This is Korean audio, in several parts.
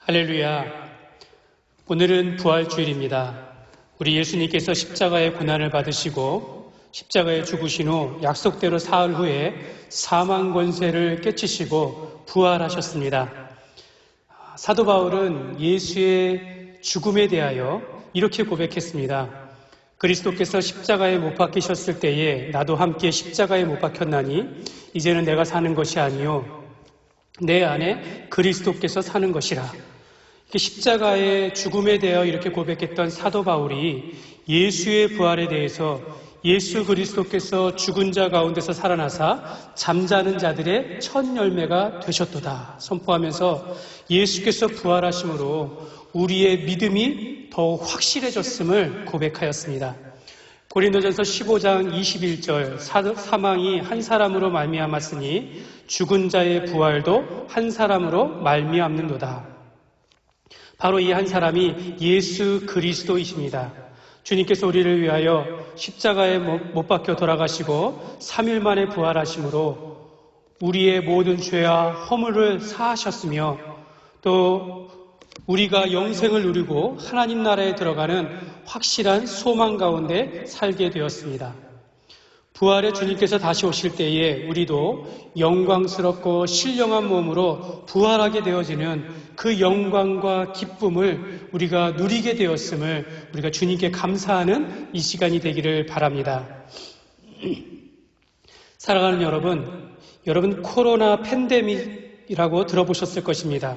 할렐루야. 오늘은 부활주일입니다. 우리 예수님께서 십자가의 고난을 받으시고 십자가에 죽으신 후 약속대로 사흘 후에 사망 권세를 깨치시고 부활하셨습니다. 사도 바울은 예수의 죽음에 대하여 이렇게 고백했습니다. 그리스도께서 십자가에 못 박히셨을 때에 나도 함께 십자가에 못 박혔나니 이제는 내가 사는 것이 아니요 내 안에 그리스도께서 사는 것이라. 십자가의 죽음에 대하여 이렇게 고백했던 사도 바울이 예수의 부활에 대해서 예수 그리스도께서 죽은 자 가운데서 살아나사 잠자는 자들의 첫 열매가 되셨도다 선포하면서 예수께서 부활하심으로 우리의 믿음이 더욱 확실해졌음을 고백하였습니다. 고린도전서 15장 21절 사망이 한 사람으로 말미암았으니 죽은 자의 부활도 한 사람으로 말미암는도다. 바로 이 한 사람이 예수 그리스도이십니다. 주님께서 우리를 위하여 십자가에 못 박혀 돌아가시고 3일 만에 부활하심으로 우리의 모든 죄와 허물을 사하셨으며 또 우리가 영생을 누리고 하나님 나라에 들어가는 확실한 소망 가운데 살게 되었습니다. 부활의 주님께서 다시 오실 때에 우리도 영광스럽고 신령한 몸으로 부활하게 되어지는 그 영광과 기쁨을 우리가 누리게 되었음을 우리가 주님께 감사하는 이 시간이 되기를 바랍니다. 사랑하는 여러분 코로나 팬데믹이라고 들어보셨을 것입니다.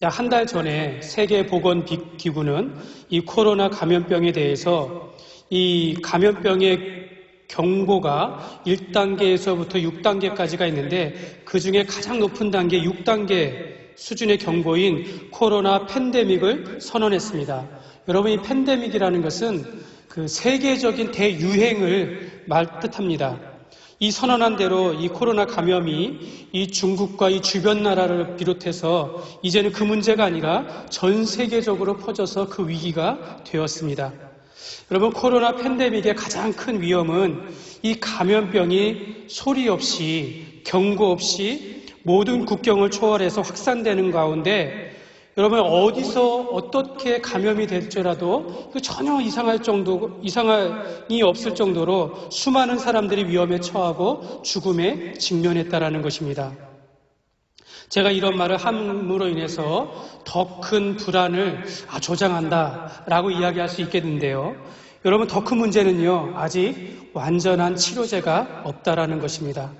약 한 달 전에 세계보건기구는 이 코로나 감염병에 대해서 이 감염병의 경보가 1단계에서부터 6단계까지가 있는데 그 중에 가장 높은 단계 6단계 수준의 경보인 코로나 팬데믹을 선언했습니다. 여러분, 이 팬데믹이라는 것은 그 세계적인 대유행을 말뜻합니다. 이 선언한 대로 이 코로나 감염이 이 중국과 이 주변 나라를 비롯해서 이제는 그 문제가 아니라 전 세계적으로 퍼져서 그 위기가 되었습니다. 여러분, 코로나 팬데믹의 가장 큰 위험은 이 감염병이 소리 없이 경고 없이 모든 국경을 초월해서 확산되는 가운데 여러분 어디서 어떻게 감염이 될지라도 전혀 이상이 없을 정도로 수많은 사람들이 위험에 처하고 죽음에 직면했다라는 것입니다. 제가 이런 말을 함으로 인해서 더 큰 불안을 조장한다라고 이야기할 수 있겠는데요. 여러분, 더 큰 문제는요, 아직 완전한 치료제가 없다라는 것입니다.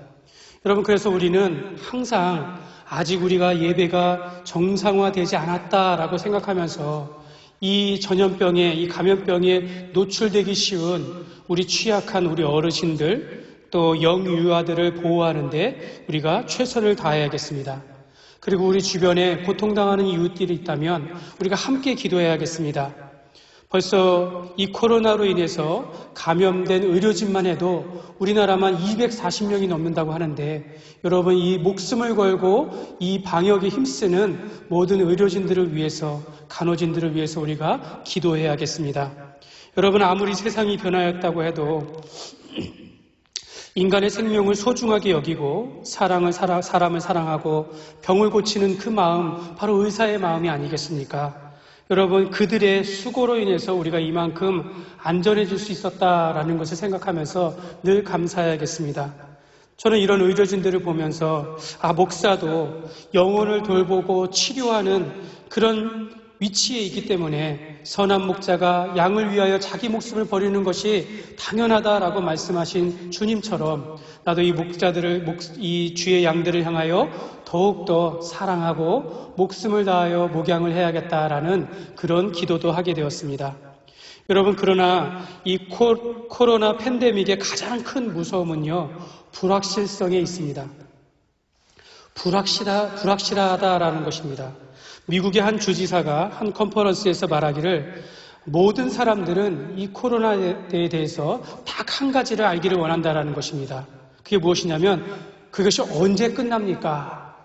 여러분, 그래서 우리는 항상 아직 우리가 예배가 정상화되지 않았다라고 생각하면서 이 전염병에, 이 감염병에 노출되기 쉬운 우리 취약한 우리 어르신들 또 영유아들을 보호하는데 우리가 최선을 다해야겠습니다. 그리고 우리 주변에 고통당하는 이웃들이 있다면 우리가 함께 기도해야겠습니다. 벌써 이 코로나로 인해서 감염된 의료진만 해도 우리나라만 240명이 넘는다고 하는데 여러분, 이 목숨을 걸고 이 방역에 힘쓰는 모든 의료진들을 위해서, 간호진들을 위해서 우리가 기도해야겠습니다. 여러분, 아무리 세상이 변화했다고 해도 인간의 생명을 소중하게 여기고 사람을 사랑하고 병을 고치는 그 마음, 바로 의사의 마음이 아니겠습니까? 여러분, 그들의 수고로 인해서 우리가 이만큼 안전해질 수 있었다라는 것을 생각하면서 늘 감사해야겠습니다. 저는 이런 의료진들을 보면서 목사도 영혼을 돌보고 치료하는 그런 위치에 있기 때문에 선한 목자가 양을 위하여 자기 목숨을 버리는 것이 당연하다라고 말씀하신 주님처럼 나도 이 목자들을, 이 주의 양들을 향하여 더욱더 사랑하고 목숨을 다하여 목양을 해야겠다라는 그런 기도도 하게 되었습니다. 여러분, 그러나 이 코로나 팬데믹의 가장 큰 무서움은요, 불확실성에 있습니다. 불확실하다라는 것입니다. 미국의 한 주지사가 한 컨퍼런스에서 말하기를 모든 사람들은 이 코로나에 대해서 딱 한 가지를 알기를 원한다라는 것입니다. 그게 무엇이냐면 그것이 언제 끝납니까?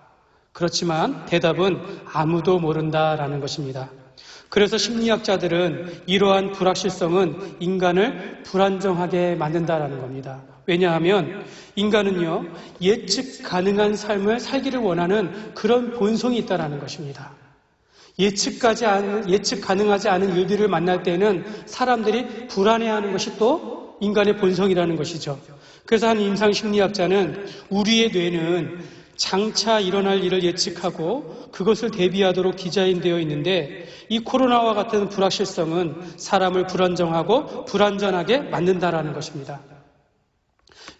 그렇지만 대답은 아무도 모른다라는 것입니다. 그래서 심리학자들은 이러한 불확실성은 인간을 불안정하게 만든다라는 겁니다. 왜냐하면 인간은요, 예측 가능한 삶을 살기를 원하는 그런 본성이 있다라는 것입니다. 예측 가능하지 않은 일들을 만날 때는 사람들이 불안해하는 것이 또 인간의 본성이라는 것이죠. 그래서 한 임상심리학자는 우리의 뇌는 장차 일어날 일을 예측하고 그것을 대비하도록 디자인되어 있는데 이 코로나와 같은 불확실성은 사람을 불안정하고 불안전하게 만든다라는 것입니다.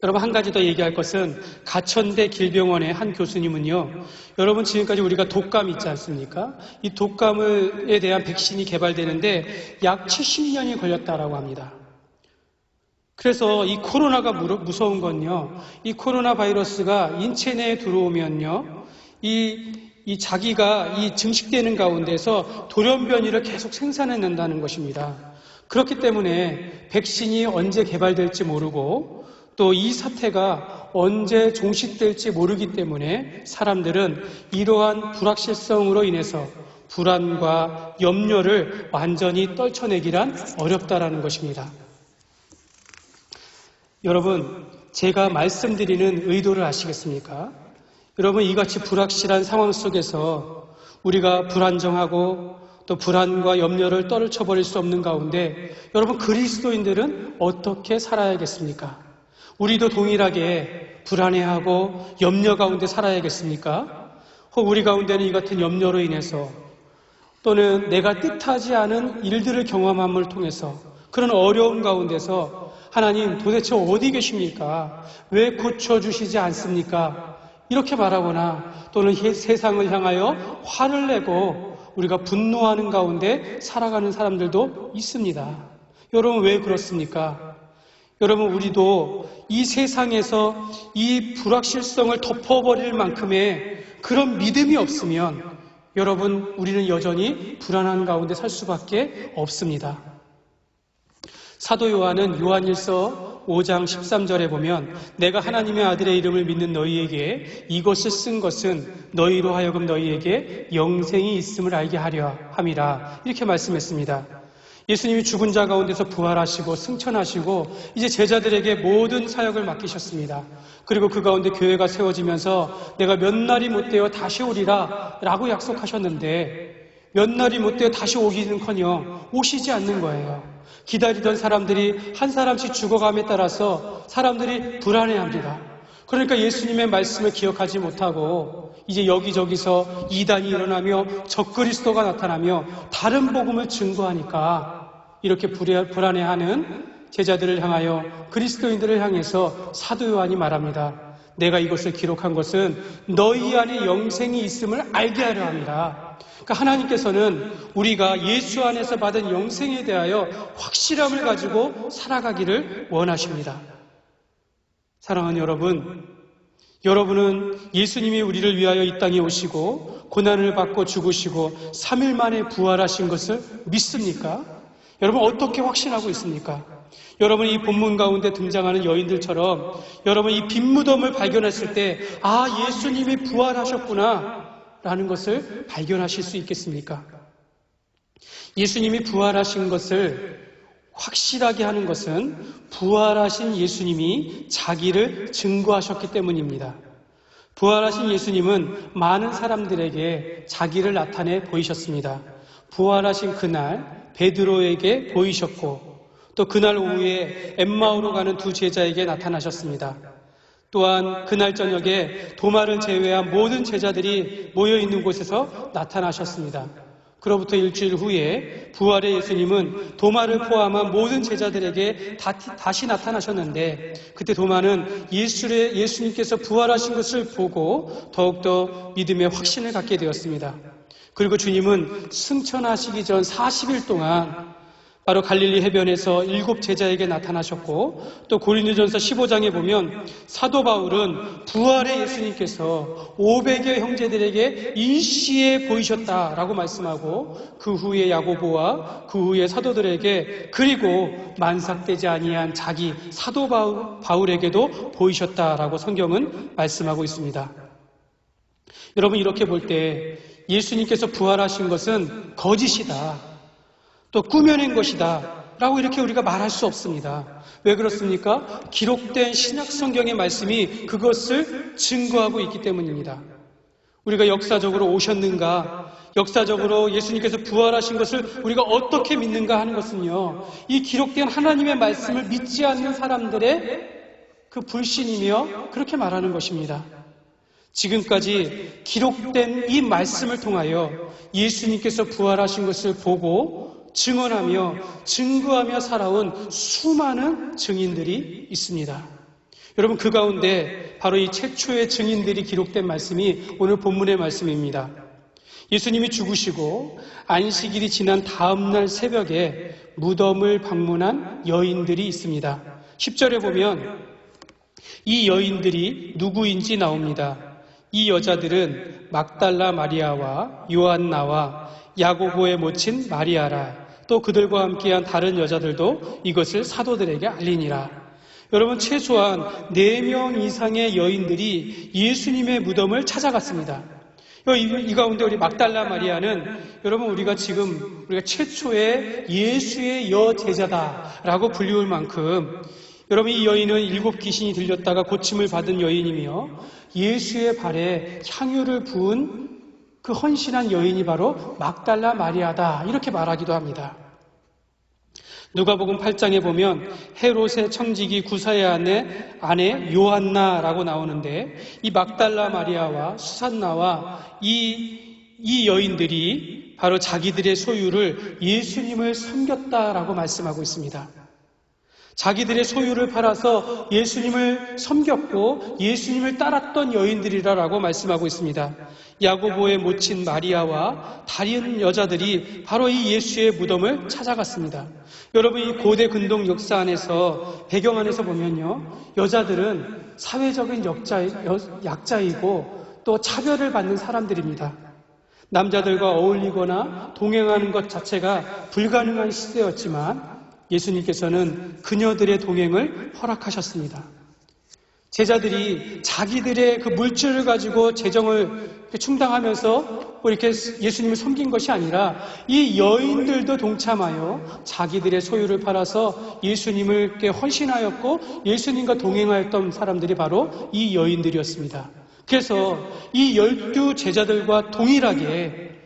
여러분, 한 가지 더 얘기할 것은 가천대 길병원의 한 교수님은요, 여러분 지금까지 우리가 독감 있지 않습니까? 이 독감에 대한 백신이 개발되는데 약 70년이 걸렸다라고 합니다. 그래서 이 코로나가 무서운 건요, 이 코로나 바이러스가 인체 내에 들어오면요, 자기가 이 증식되는 가운데서 돌연변이를 계속 생산해낸다는 것입니다. 그렇기 때문에 백신이 언제 개발될지 모르고 또 이 사태가 언제 종식될지 모르기 때문에 사람들은 이러한 불확실성으로 인해서 불안과 염려를 완전히 떨쳐내기란 어렵다라는 것입니다. 여러분, 제가 말씀드리는 의도를 아시겠습니까? 여러분, 이같이 불확실한 상황 속에서 우리가 불안정하고 또 불안과 염려를 떨쳐버릴 수 없는 가운데 여러분, 그리스도인들은 어떻게 살아야겠습니까? 우리도 동일하게 불안해하고 염려 가운데 살아야겠습니까? 혹 우리 가운데는 이 같은 염려로 인해서 또는 내가 뜻하지 않은 일들을 경험함을 통해서 그런 어려움 가운데서 하나님 도대체 어디 계십니까? 왜 고쳐주시지 않습니까? 이렇게 말하거나 또는 세상을 향하여 화를 내고 우리가 분노하는 가운데 살아가는 사람들도 있습니다. 여러분, 왜 그렇습니까? 여러분, 우리도 이 세상에서 이 불확실성을 덮어버릴 만큼의 그런 믿음이 없으면 여러분, 우리는 여전히 불안한 가운데 살 수밖에 없습니다. 사도 요한은 요한일서 5장 13절에 보면 내가 하나님의 아들의 이름을 믿는 너희에게 이것을 쓴 것은 너희로 하여금 너희에게 영생이 있음을 알게 하려 함이라, 이렇게 말씀했습니다. 예수님이 죽은 자 가운데서 부활하시고 승천하시고 이제 제자들에게 모든 사역을 맡기셨습니다. 그리고 그 가운데 교회가 세워지면서 내가 몇 날이 못되어 다시 오리라 라고 약속하셨는데 몇 날이 못되어 다시 오기는커녕 오시지 않는 거예요. 기다리던 사람들이 한 사람씩 죽어감에 따라서 사람들이 불안해합니다. 그러니까 예수님의 말씀을 기억하지 못하고 이제 여기저기서 이단이 일어나며 적그리스도가 나타나며 다른 복음을 증거하니까 이렇게 불안해하는 제자들을 향하여, 그리스도인들을 향해서 사도 요한이 말합니다. 내가 이것을 기록한 것은 너희 안에 영생이 있음을 알게 하려 합니다. 그러니까 하나님께서는 우리가 예수 안에서 받은 영생에 대하여 확실함을 가지고 살아가기를 원하십니다. 사랑하는 여러분, 여러분은 예수님이 우리를 위하여 이 땅에 오시고 고난을 받고 죽으시고 3일 만에 부활하신 것을 믿습니까? 여러분, 어떻게 확신하고 있습니까? 여러분, 이 본문 가운데 등장하는 여인들처럼 여러분 이 빈 무덤을 발견했을 때 예수님이 부활하셨구나 라는 것을 발견하실 수 있겠습니까? 예수님이 부활하신 것을 확실하게 하는 것은 부활하신 예수님이 자기를 증거하셨기 때문입니다. 부활하신 예수님은 많은 사람들에게 자기를 나타내 보이셨습니다. 부활하신 그날 베드로에게 보이셨고 또 그날 오후에 엠마오로 가는 두 제자에게 나타나셨습니다. 또한 그날 저녁에 도마를 제외한 모든 제자들이 모여있는 곳에서 나타나셨습니다. 그로부터 일주일 후에 부활의 예수님은 도마를 포함한 모든 제자들에게 다시 나타나셨는데 그때 도마는 예수님께서 부활하신 것을 보고 더욱더 믿음의 확신을 갖게 되었습니다. 그리고 주님은 승천하시기 전 40일 동안 바로 갈릴리 해변에서 7 제자에게 나타나셨고 또 고린도전서 15장에 보면 사도 바울은 부활의 예수님께서 500여 형제들에게 일시에 보이셨다라고 말씀하고 그 후에 야고보와 그 후에 사도들에게 그리고 만삭되지 아니한 자기 사도 바울에게도 보이셨다라고 성경은 말씀하고 있습니다. 여러분, 이렇게 볼 때 예수님께서 부활하신 것은 거짓이다, 또 꾸며낸 것이다 라고 이렇게 우리가 말할 수 없습니다. 왜 그렇습니까? 기록된 신약 성경의 말씀이 그것을 증거하고 있기 때문입니다. 우리가 역사적으로 오셨는가, 역사적으로 예수님께서 부활하신 것을 우리가 어떻게 믿는가 하는 것은요, 이 기록된 하나님의 말씀을 믿지 않는 사람들의 그 불신이며 그렇게 말하는 것입니다. 지금까지 기록된 이 말씀을 통하여 예수님께서 부활하신 것을 보고 증언하며 증거하며 살아온 수많은 증인들이 있습니다. 여러분, 그 가운데 바로 이 최초의 증인들이 기록된 말씀이 오늘 본문의 말씀입니다. 예수님이 죽으시고 안식일이 지난 다음날 새벽에 무덤을 방문한 여인들이 있습니다. 10절에 보면 이 여인들이 누구인지 나옵니다. 이 여자들은 막달라 마리아와 요한나와 야고보의 모친 마리아라. 또 그들과 함께한 다른 여자들도 이것을 사도들에게 알리니라. 여러분, 최소한 4명 이상의 여인들이 예수님의 무덤을 찾아갔습니다. 이 가운데 우리 막달라 마리아는 여러분, 우리가 최초의 예수의 여제자다라고 불리울 만큼 여러분, 이 여인은 7 귀신이 들렸다가 고침을 받은 여인이며 예수의 발에 향유를 부은 그 헌신한 여인이 바로 막달라 마리아다, 이렇게 말하기도 합니다. 누가복음 8장에 보면 헤롯의 청지기 구사의 아내 요한나라고 나오는데, 이 막달라 마리아와 수산나와 이 여인들이 바로 자기들의 소유를 예수님을 섬겼다라고 말씀하고 있습니다. 자기들의 소유를 팔아서 예수님을 섬겼고 예수님을 따랐던 여인들이라고 말씀하고 있습니다. 야고보의 모친 마리아와 다른 여자들이 바로 이 예수의 무덤을 찾아갔습니다. 여러분, 이 고대 근동 역사 안에서, 배경 안에서 보면요, 여자들은 사회적인 약자이고 또 차별을 받는 사람들입니다. 남자들과 어울리거나 동행하는 것 자체가 불가능한 시대였지만 예수님께서는 그녀들의 동행을 허락하셨습니다. 제자들이 자기들의 그 물질을 가지고 재정을 충당하면서 이렇게 예수님을 섬긴 것이 아니라 이 여인들도 동참하여 자기들의 소유를 팔아서 예수님을 헌신하였고 예수님과 동행하였던 사람들이 바로 이 여인들이었습니다. 그래서 이 12 제자들과 동일하게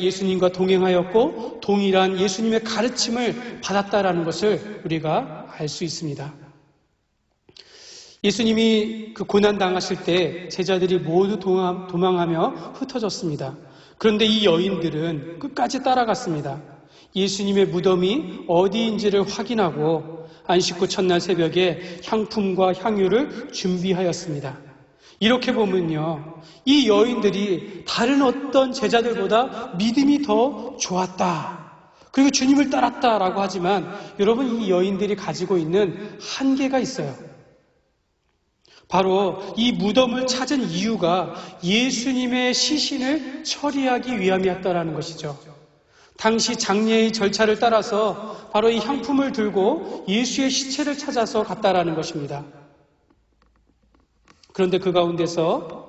예수님과 동행하였고 동일한 예수님의 가르침을 받았다라는 것을 우리가 알 수 있습니다. 예수님이 그 고난당하실 때 제자들이 모두 도망하며 흩어졌습니다. 그런데 이 여인들은 끝까지 따라갔습니다. 예수님의 무덤이 어디인지를 확인하고 안식 후 첫날 새벽에 향품과 향유를 준비하였습니다. 이렇게 보면요, 이 여인들이 다른 어떤 제자들보다 믿음이 더 좋았다, 그리고 주님을 따랐다라고 하지만 여러분, 이 여인들이 가지고 있는 한계가 있어요. 바로 이 무덤을 찾은 이유가 예수님의 시신을 처리하기 위함이었다라는 것이죠. 당시 장례의 절차를 따라서 바로 이 향품을 들고 예수의 시체를 찾아서 갔다라는 것입니다. 그런데 그 가운데서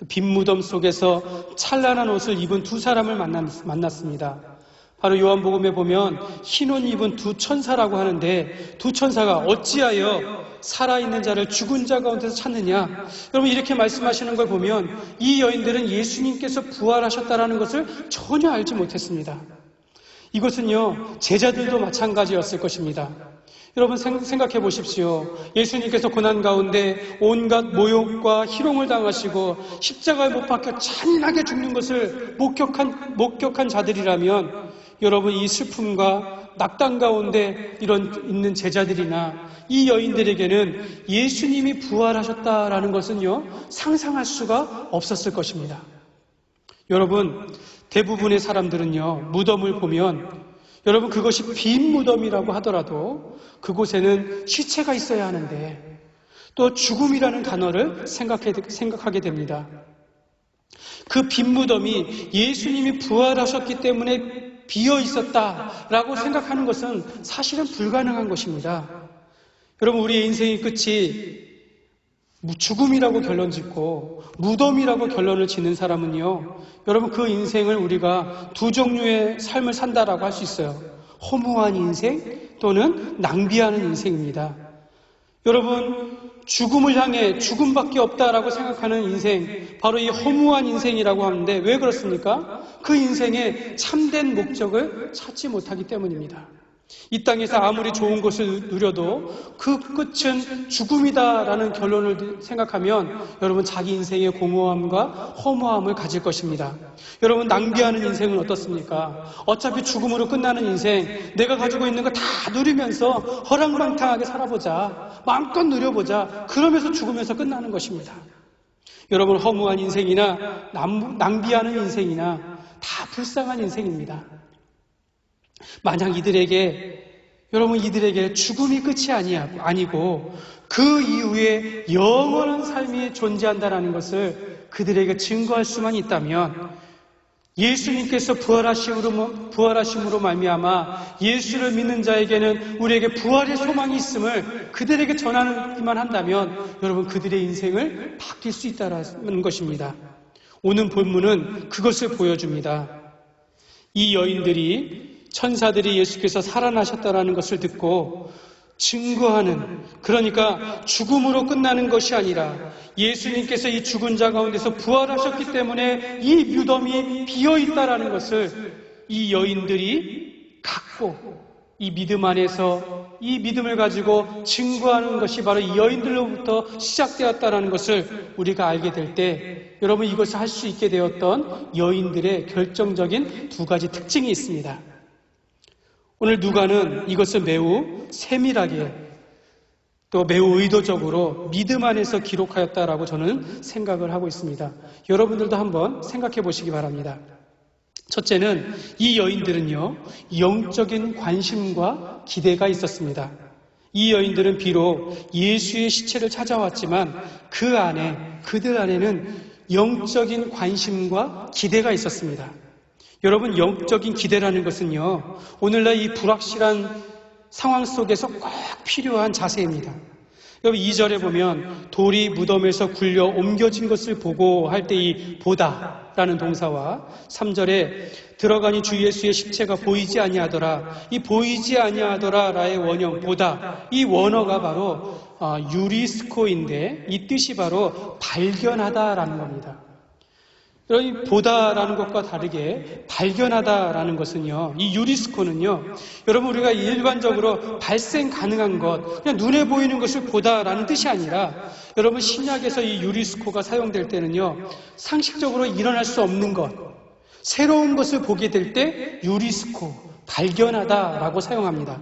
빈 무덤 속에서 찬란한 옷을 입은 2 사람을 만났습니다. 바로 요한복음에 보면 흰 옷 입은 2 천사라고 하는데, 2 천사가 어찌하여 살아있는 자를 죽은 자 가운데서 찾느냐. 여러분, 이렇게 말씀하시는 걸 보면 이 여인들은 예수님께서 부활하셨다라는 것을 전혀 알지 못했습니다. 이것은요, 제자들도 마찬가지였을 것입니다. 여러분, 생각해 보십시오. 예수님께서 고난 가운데 온갖 모욕과 희롱을 당하시고 십자가에 못 박혀 잔인하게 죽는 것을 목격한 자들이라면 여러분, 이 슬픔과 낙담 가운데 있는 제자들이나 이 여인들에게는 예수님이 부활하셨다라는 것은요, 상상할 수가 없었을 것입니다. 여러분, 대부분의 사람들은요, 무덤을 보면 여러분, 그것이 빈 무덤이라고 하더라도 그곳에는 시체가 있어야 하는데 또 죽음이라는 단어를 생각하게 됩니다. 그 빈 무덤이 예수님이 부활하셨기 때문에 비어 있었다라고 생각하는 것은 사실은 불가능한 것입니다. 여러분, 우리의 인생의 끝이 죽음이라고 결론 짓고 무덤이라고 결론을 짓는 사람은요, 여러분, 그 인생을 우리가 2 종류의 삶을 산다라고 할 수 있어요. 허무한 인생 또는 낭비하는 인생입니다. 여러분, 죽음을 향해 죽음밖에 없다라고 생각하는 인생, 바로 이 허무한 인생이라고 하는데 왜 그렇습니까? 그 인생의 참된 목적을 찾지 못하기 때문입니다. 이 땅에서 아무리 좋은 것을 누려도 그 끝은 죽음이다라는 결론을 생각하면 여러분 자기 인생의 공허함과 허무함을 가질 것입니다. 여러분 낭비하는 인생은 어떻습니까? 어차피 죽음으로 끝나는 인생, 내가 가지고 있는 거 다 누리면서 허랑방탕하게 살아보자, 마음껏 누려보자, 그러면서 죽으면서 끝나는 것입니다. 여러분 허무한 인생이나 낭비하는 인생이나 다 불쌍한 인생입니다. 만약 여러분 이들에게 죽음이 끝이 아니고 그 이후에 영원한 삶이 존재한다는 것을 그들에게 증거할 수만 있다면 예수님께서 부활하심으로 말미암아 예수를 믿는 자에게는 우리에게 부활의 소망이 있음을 그들에게 전하기만 한다면 여러분 그들의 인생을 바뀔 수 있다는 것입니다. 오늘 본문은 그것을 보여줍니다. 이 여인들이 천사들이 예수께서 살아나셨다는 것을 듣고 증거하는, 그러니까 죽음으로 끝나는 것이 아니라 예수님께서 이 죽은 자 가운데서 부활하셨기 때문에 이 무덤이 비어있다라는 것을 이 여인들이 갖고 이 믿음 안에서 이 믿음을 가지고 증거하는 것이 바로 이 여인들로부터 시작되었다는 것을 우리가 알게 될 때 여러분 이것을 할 수 있게 되었던 여인들의 결정적인 두 가지 특징이 있습니다. 오늘 누가는 이것을 매우 세밀하게 또 매우 의도적으로 믿음 안에서 기록하였다라고 저는 생각을 하고 있습니다. 여러분들도 한번 생각해 보시기 바랍니다. 첫째는 이 여인들은요, 영적인 관심과 기대가 있었습니다. 이 여인들은 비록 예수의 시체를 찾아왔지만 그들 안에는 영적인 관심과 기대가 있었습니다. 여러분 영적인 기대라는 것은요, 오늘날 이 불확실한 상황 속에서 꼭 필요한 자세입니다. 여러분 2절에 보면 돌이 무덤에서 굴려 옮겨진 것을 보고 할 때 이 보다라는 동사와 3절에 들어가니 주 예수의 시체가 보이지 아니하더라, 이 보이지 아니하더라라의 원형 보다, 이 원어가 바로 유리스코인데 이 뜻이 바로 발견하다라는 겁니다. 여러분 보다라는 것과 다르게 발견하다라는 것은요, 이 유리스코는요, 여러분 우리가 일반적으로 발생 가능한 것, 그냥 눈에 보이는 것을 보다라는 뜻이 아니라 여러분 신약에서 이 유리스코가 사용될 때는요, 상식적으로 일어날 수 없는 것, 새로운 것을 보게 될 때 유리스코, 발견하다라고 사용합니다.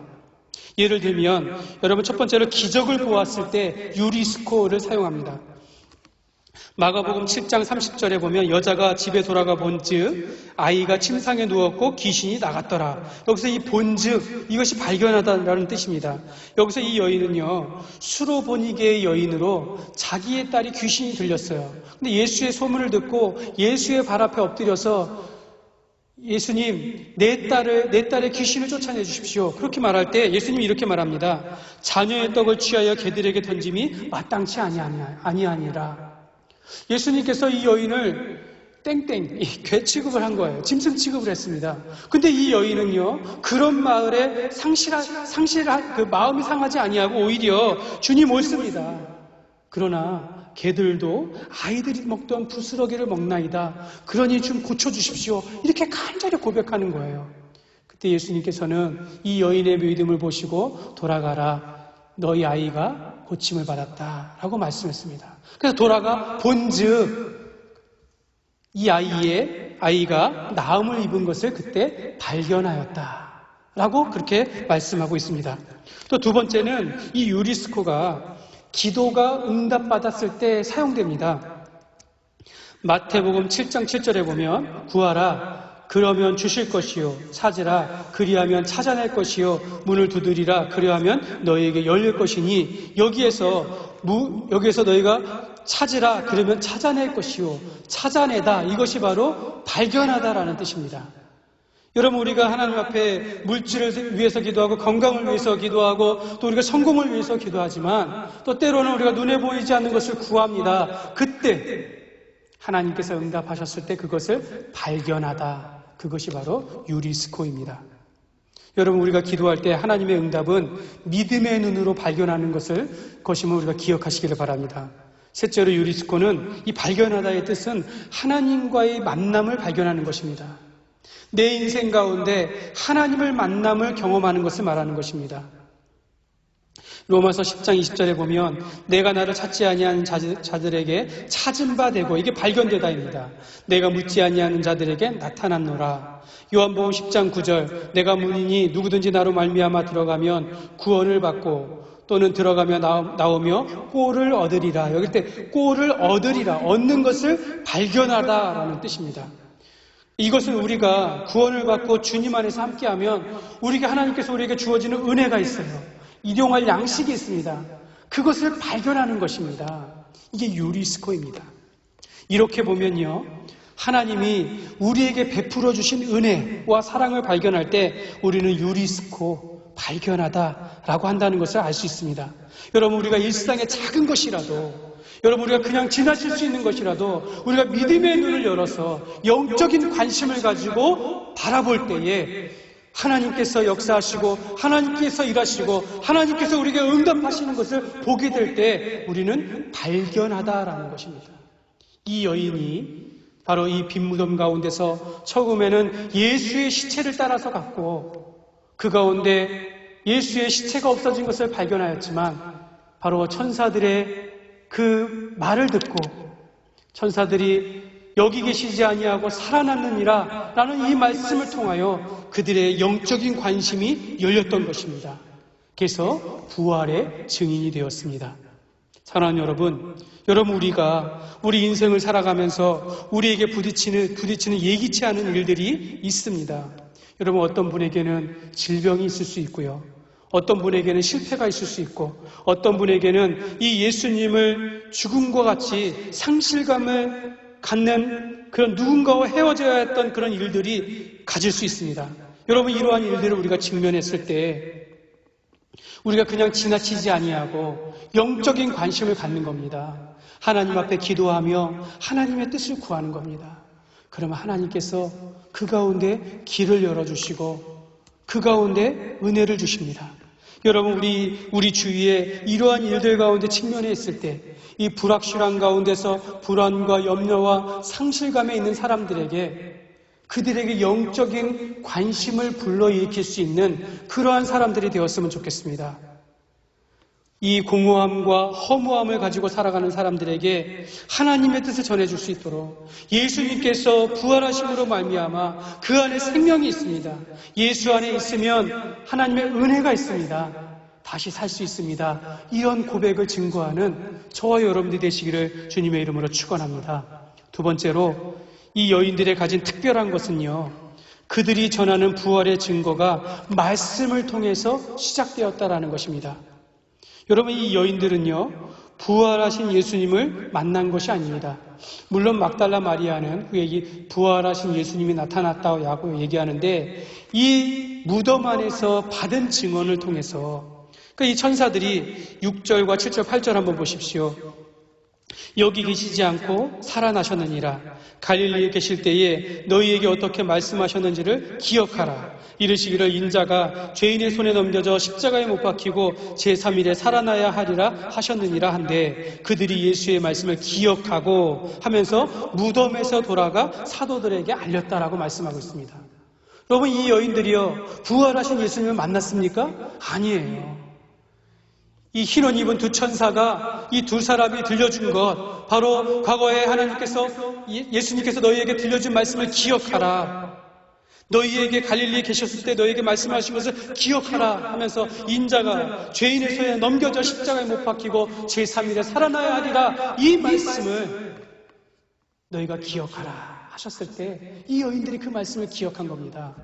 예를 들면 여러분 첫 번째로 기적을 보았을 때 유리스코를 사용합니다. 마가복음 7장 30절에 보면 여자가 집에 돌아가 본즉 아이가 침상에 누웠고 귀신이 나갔더라. 여기서 이 본즉 이것이 발견하다라는 뜻입니다. 여기서 이 여인은요, 수로보니게의 여인으로 자기의 딸이 귀신이 들렸어요. 근데 예수의 소문을 듣고 예수의 발 앞에 엎드려서 예수님, 내 딸의 귀신을 쫓아내 주십시오. 그렇게 말할 때 예수님이 이렇게 말합니다. 자녀의 떡을 취하여 개들에게 던짐이 마땅치 아니하니라. 예수님께서 이 여인을 땡땡, 괴 취급을 한 거예요. 짐승 취급을 했습니다. 근데 이 여인은요, 그런 마을에 상실한 그 마음이 상하지 아니하고 오히려 주님 옳습니다. 그러나 개들도 아이들이 먹던 부스러기를 먹나이다. 그러니 좀 고쳐주십시오. 이렇게 간절히 고백하는 거예요. 그때 예수님께서는 이 여인의 믿음을 보시고 돌아가라. 너희 아이가 고침을 받았다라고 말씀했습니다. 그래서 돌아가 본즉 이 아이가 나음을 입은 것을 그때 발견하였다라고 그렇게 말씀하고 있습니다. 또 두 번째는 이 유리스코가 기도가 응답받았을 때 사용됩니다. 마태복음 7장 7절에 보면 구하라 그러면 주실 것이요 찾으라 그리하면 찾아낼 것이요 문을 두드리라 그리하면 너희에게 열릴 것이니 여기에서 너희가 찾으라 그러면 찾아낼 것이요 찾아내다 이것이 바로 발견하다라는 뜻입니다. 여러분 우리가 하나님 앞에 물질을 위해서 기도하고 건강을 위해서 기도하고 또 우리가 성공을 위해서 기도하지만 또 때로는 우리가 눈에 보이지 않는 것을 구합니다. 그때 하나님께서 응답하셨을 때 그것을 발견하다. 그것이 바로 유리스코입니다. 여러분, 우리가 기도할 때 하나님의 응답은 믿음의 눈으로 발견하는 것임을 우리가 기억하시기를 바랍니다. 셋째로 유리스코는 이 발견하다의 뜻은 하나님과의 만남을 발견하는 것입니다. 내 인생 가운데 하나님을 만남을 경험하는 것을 말하는 것입니다. 로마서 10장 20절에 보면 내가 나를 찾지 아니하는 자들에게 찾은 바 되고, 이게 발견되다입니다. 내가 묻지 아니하는 자들에게 나타났노라. 요한복음 10장 9절, 내가 문이니 누구든지 나로 말미암아 들어가면 구원을 받고 또는 들어가며 나오며 꼴을 얻으리라. 여기 때 꼴을 얻으리라, 얻는 것을 발견하다라는 뜻입니다. 이것은 우리가 구원을 받고 주님 안에서 함께하면 우리가 하나님께서 우리에게 주어지는 은혜가 있어요. 일용할 양식이 있습니다. 그것을 발견하는 것입니다. 이게 유리스코입니다. 이렇게 보면요, 하나님이 우리에게 베풀어 주신 은혜와 사랑을 발견할 때 우리는 유리스코, 발견하다라고 한다는 것을 알 수 있습니다. 여러분, 우리가 일상의 작은 것이라도, 여러분, 우리가 그냥 지나칠 수 있는 것이라도 우리가 믿음의 눈을 열어서 영적인 관심을 가지고 바라볼 때에 하나님께서 역사하시고 하나님께서 일하시고 하나님께서 우리에게 응답하시는 것을 보게 될 때 우리는 발견하다라는 것입니다. 이 여인이 바로 이 빈 무덤 가운데서 처음에는 예수의 시체를 따라서 갔고 그 가운데 예수의 시체가 없어진 것을 발견하였지만 바로 천사들의 그 말을 듣고 천사들이 여기 계시지 아니하고 살아났느니라 라는 이 말씀을 통하여 그들의 영적인 관심이 열렸던 것입니다. 그래서 부활의 증인이 되었습니다. 사랑하는 여러분, 우리가 우리 인생을 살아가면서 우리에게 부딪히는 예기치 않은 일들이 있습니다. 여러분, 어떤 분에게는 질병이 있을 수 있고요. 어떤 분에게는 실패가 있을 수 있고, 어떤 분에게는 이 예수님을 죽음과 같이 상실감을 갖는 그런 누군가와 헤어져야 했던 그런 일들이 가질 수 있습니다. 여러분, 이러한 일들을 우리가 직면했을 때 우리가 그냥 지나치지 아니하고 영적인 관심을 갖는 겁니다. 하나님 앞에 기도하며 하나님의 뜻을 구하는 겁니다. 그러면 하나님께서 그 가운데 길을 열어주시고 그 가운데 은혜를 주십니다. 여러분, 우리 주위에 이러한 일들 가운데 직면해 있을 때 이 불확실한 가운데서 불안과 염려와 상실감에 있는 사람들에게 그들에게 영적인 관심을 불러일으킬 수 있는 그러한 사람들이 되었으면 좋겠습니다. 이 공허함과 허무함을 가지고 살아가는 사람들에게 하나님의 뜻을 전해줄 수 있도록 예수님께서 부활하심으로 말미암아 그 안에 생명이 있습니다. 예수 안에 있으면 하나님의 은혜가 있습니다. 다시 살 수 있습니다. 이런 고백을 증거하는 저와 여러분들이 되시기를 주님의 이름으로 축원합니다. 두 번째로 이 여인들의 가진 특별한 것은요, 그들이 전하는 부활의 증거가 말씀을 통해서 시작되었다라는 것입니다. 여러분, 이 여인들은요, 부활하신 예수님을 만난 것이 아닙니다. 물론 막달라 마리아는 후에 부활하신 예수님이 나타났다고 얘기하는데 이 무덤 안에서 받은 증언을 통해서 그러니까 이 천사들이 6절과 7절, 8절 한번 보십시오. 여기 계시지 않고 살아나셨느니라. 갈릴리에 계실 때에 너희에게 어떻게 말씀하셨는지를 기억하라. 이르시기를 인자가 죄인의 손에 넘겨져 십자가에 못 박히고 제3일에 살아나야 하리라 하셨느니라 한데 그들이 예수의 말씀을 기억하고 하면서 무덤에서 돌아가 사도들에게 알렸다라고 말씀하고 있습니다. 여러분, 이 여인들이요, 부활하신 예수님을 만났습니까? 아니에요. 이 흰옷 입은 두 천사가 이 두 사람이 들려준 것, 바로 과거에 하나님께서 예수님께서 너희에게 들려준 말씀을 기억하라. 너희에게 갈릴리에 계셨을 때 너희에게 말씀하신 것을 기억하라 하면서 인자가 죄인의 손에 넘겨져 십자가에 못 박히고 제3일에 살아나야 하리라, 이 말씀을 너희가 기억하라 하셨을 때 이 여인들이 그 말씀을 기억한 겁니다.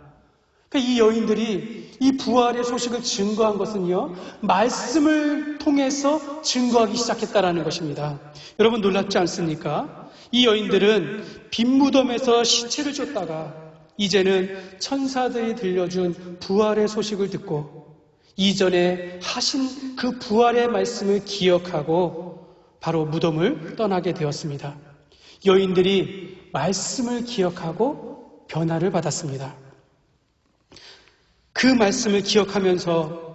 이 여인들이 이 부활의 소식을 증거한 것은요, 말씀을 통해서 증거하기 시작했다라는 것입니다. 여러분, 놀랍지 않습니까? 이 여인들은 빈 무덤에서 시체를 쫓다가 이제는 천사들이 들려준 부활의 소식을 듣고 이전에 하신 그 부활의 말씀을 기억하고 바로 무덤을 떠나게 되었습니다. 여인들이 말씀을 기억하고 변화를 받았습니다. 그 말씀을 기억하면서부터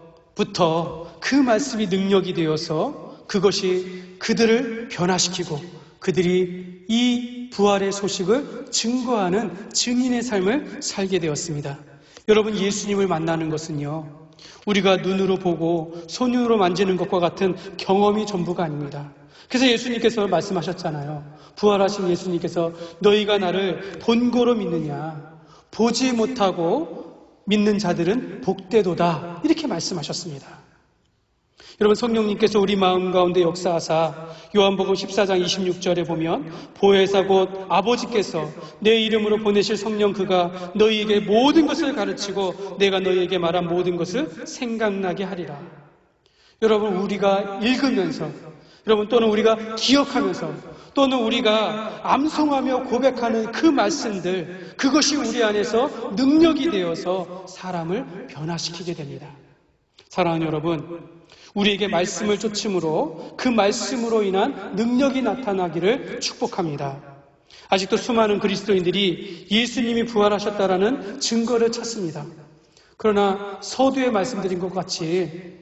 그 말씀이 능력이 되어서 그것이 그들을 변화시키고 그들이 이 부활의 소식을 증거하는 증인의 삶을 살게 되었습니다. 여러분, 예수님을 만나는 것은요, 우리가 눈으로 보고 손으로 만지는 것과 같은 경험이 전부가 아닙니다. 그래서 예수님께서 말씀하셨잖아요. 부활하신 예수님께서 너희가 나를 본고로 믿느냐, 보지 못하고 믿는 자들은 복되도다, 이렇게 말씀하셨습니다. 여러분, 성령님께서 우리 마음 가운데 역사하사 요한복음 14장 26절에 보면 보혜사 곧 아버지께서 내 이름으로 보내실 성령 그가 너희에게 모든 것을 가르치고 내가 너희에게 말한 모든 것을 생각나게 하리라. 여러분, 우리가 읽으면서, 여러분, 또는 우리가 기억하면서, 또는 우리가 암송하며 고백하는 그 말씀들, 그것이 우리 안에서 능력이 되어서 사람을 변화시키게 됩니다. 사랑하는 여러분, 우리에게 말씀을 쫓음으로 그 말씀으로 인한 능력이 나타나기를 축복합니다. 아직도 수많은 그리스도인들이 예수님이 부활하셨다라는 증거를 찾습니다. 그러나 서두에 말씀드린 것 같이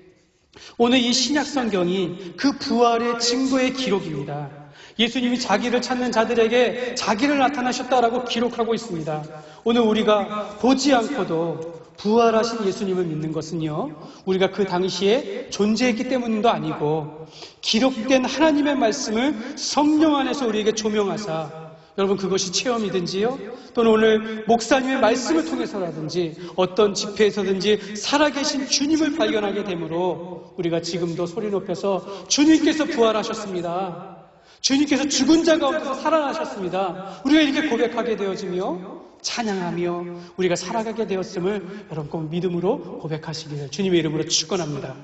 오늘 이 신약 성경이 그 부활의 증거의 기록입니다. 예수님이 자기를 찾는 자들에게 자기를 나타나셨다라고 기록하고 있습니다. 오늘 우리가 보지 않고도 부활하신 예수님을 믿는 것은요, 우리가 그 당시에 존재했기 때문도 아니고 기록된 하나님의 말씀을 성령 안에서 우리에게 조명하사, 여러분, 그것이 체험이든지요, 또는 오늘 목사님의 말씀을 통해서라든지 어떤 집회에서든지 살아계신 주님을 발견하게 되므로 우리가 지금도 소리 높여서 주님께서 부활하셨습니다, 주님께서 죽은 자 가운데서 살아나셨습니다, 우리가 이렇게 고백하게 되어지며 찬양하며 우리가 살아가게 되었음을 여러분 꼭 믿음으로 고백하시기를 주님의 이름으로 축원합니다.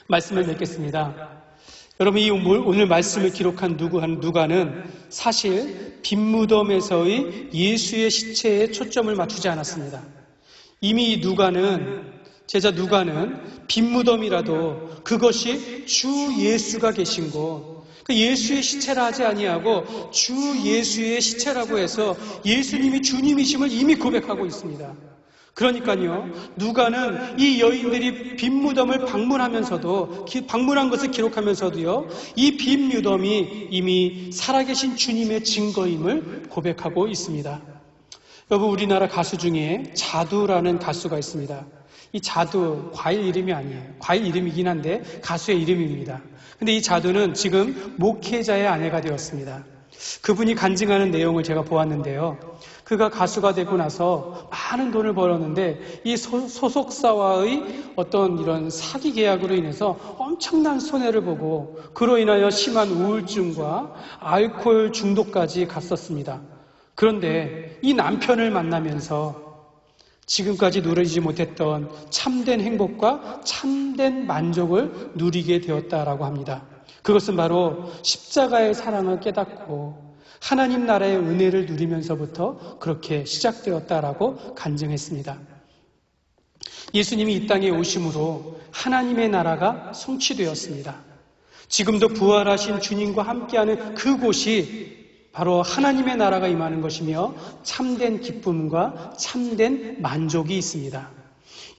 말씀을 맺겠습니다. 여러분, 이 오늘 말씀을 기록한 누가는 사실 빈무덤에서의 예수의 시체에 초점을 맞추지 않았습니다. 이미 제자 누가는 빈무덤이라도 그것이 주 예수가 계신 곳, 그 예수의 시체라 하지 아니하고 주 예수의 시체라고 해서 예수님이 주님이심을 이미 고백하고 있습니다. 그러니까요, 누가는 이 여인들이 빈무덤을 방문한 것을 기록하면서도요, 이 빈무덤이 이미 살아계신 주님의 증거임을 고백하고 있습니다. 여러분, 우리나라 가수 중에 자두라는 가수가 있습니다. 이 자두, 과일 이름이 아니에요. 과일 이름이긴 한데 가수의 이름입니다. 근데 이 자두는 지금 목회자의 아내가 되었습니다. 그분이 간증하는 내용을 제가 보았는데요. 그가 가수가 되고 나서 많은 돈을 벌었는데 이 소속사와의 어떤 이런 사기 계약으로 인해서 엄청난 손해를 보고 그로 인하여 심한 우울증과 알코올 중독까지 갔었습니다. 그런데 이 남편을 만나면서 지금까지 누리지 못했던 참된 행복과 참된 만족을 누리게 되었다라고 합니다. 그것은 바로 십자가의 사랑을 깨닫고 하나님 나라의 은혜를 누리면서부터 그렇게 시작되었다라고 간증했습니다. 예수님이 이 땅에 오심으로 하나님의 나라가 성취되었습니다. 지금도 부활하신 주님과 함께하는 그곳이 바로 하나님의 나라가 임하는 것이며 참된 기쁨과 참된 만족이 있습니다.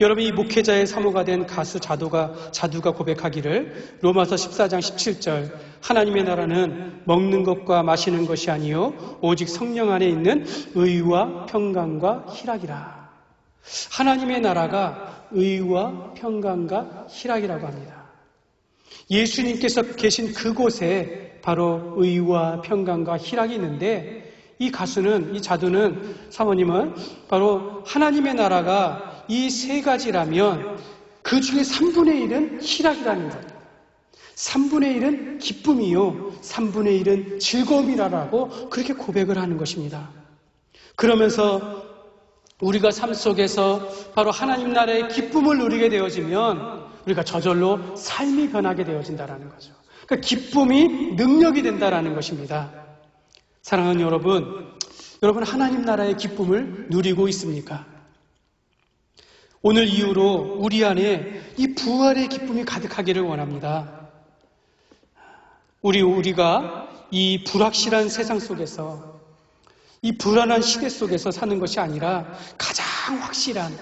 여러분, 이 목회자의 사모가 된 가수 자두가 고백하기를 로마서 14장 17절 하나님의 나라는 먹는 것과 마시는 것이 아니요 오직 성령 안에 있는 의와 평강과 희락이라. 하나님의 나라가 의와 평강과 희락이라고 합니다. 예수님께서 계신 그곳에 바로 의와 평강과 희락이 있는데 이 자두는 사모님은 바로 하나님의 나라가 이 세 가지라면 그 중에 3분의 1은 희락이라는 것, 3분의 1은 기쁨이요 3분의 1은 즐거움이라고 그렇게 고백을 하는 것입니다. 그러면서 우리가 삶 속에서 바로 하나님 나라의 기쁨을 누리게 되어지면 우리가 저절로 삶이 변하게 되어진다는 거죠. 그러니까 기쁨이 능력이 된다는 것입니다. 사랑하는 여러분 하나님 나라의 기쁨을 누리고 있습니까? 오늘 이후로 우리 안에 이 부활의 기쁨이 가득하기를 원합니다. 우리가 이 불확실한 세상 속에서, 이 불안한 시대 속에서 사는 것이 아니라 가장 확실한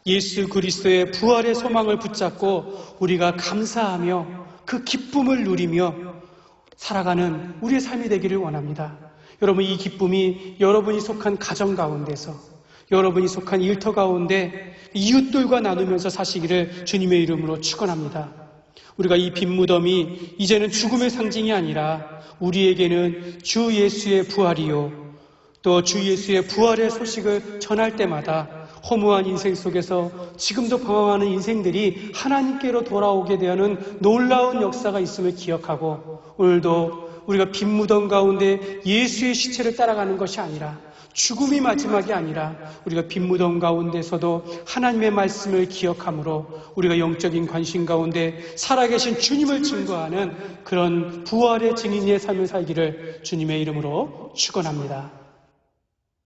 예수 그리스도의 부활의 소망을 붙잡고 우리가 감사하며 그 기쁨을 누리며 살아가는 우리의 삶이 되기를 원합니다. 여러분, 이 기쁨이 여러분이 속한 가정 가운데서, 여러분이 속한 일터 가운데 이웃들과 나누면서 사시기를 주님의 이름으로 축원합니다. 우리가 이 빈 무덤이 이제는 죽음의 상징이 아니라 우리에게는 주 예수의 부활이요, 또 주 예수의 부활의 소식을 전할 때마다 허무한 인생 속에서 지금도 방황하는 인생들이 하나님께로 돌아오게 되는 놀라운 역사가 있음을 기억하고, 오늘도 우리가 빈 무덤 가운데 예수의 시체를 따라가는 것이 아니라, 죽음이 마지막이 아니라 우리가 빈 무덤 가운데서도 하나님의 말씀을 기억함으로 우리가 영적인 관심 가운데 살아계신 주님을 증거하는 그런 부활의 증인의 삶을 살기를 주님의 이름으로 축원합니다.